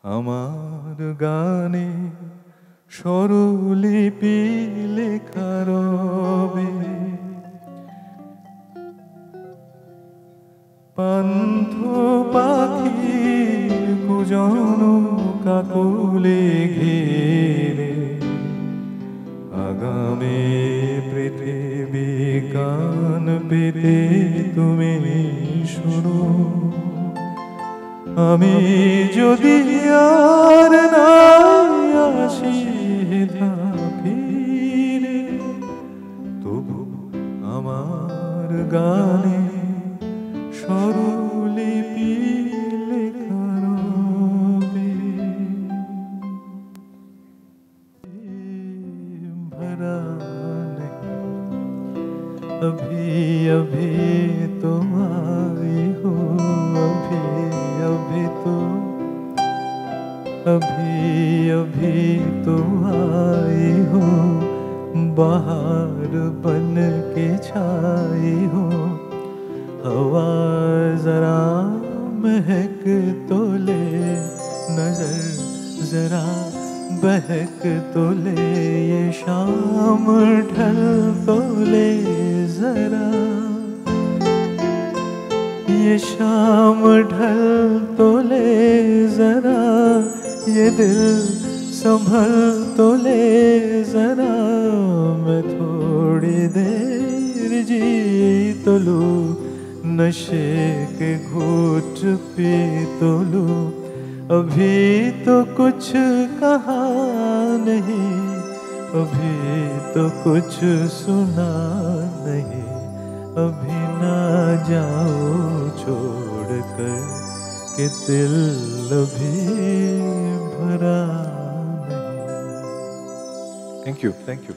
আমার গানে স্বরলিপি লেখা রবে, পান্থ পাখির কুজন কাকলে ঘিরে আগামী পৃথিবী কান পেতে তুমি শুনো। আমি যদি আর না আসি ফিরে, তবু আমার গানে স্বরলিপি লেখা রবে। भरा नहीं अभी अभी तुम आई हो, अभी अभी तो अभी अभी तुम आई हो, बाहर बन के छाई हो। हवा जरा महक तो ले, नजर जरा बहक तो ले, ये शाम ढल तो ले जरा, ये शाम ढल तो ले जरा, ये दिल संभल तो ले जरा। मैं थोड़ी देर जी तो लूं, नशे के घूंट पी तो लूं। अभी तो कुछ कहा नहीं, अभी तो कुछ सुना नहीं, अभी ना जाओ छोड़ कर कि दिल अभी भरा नहीं। Thank you, thank you.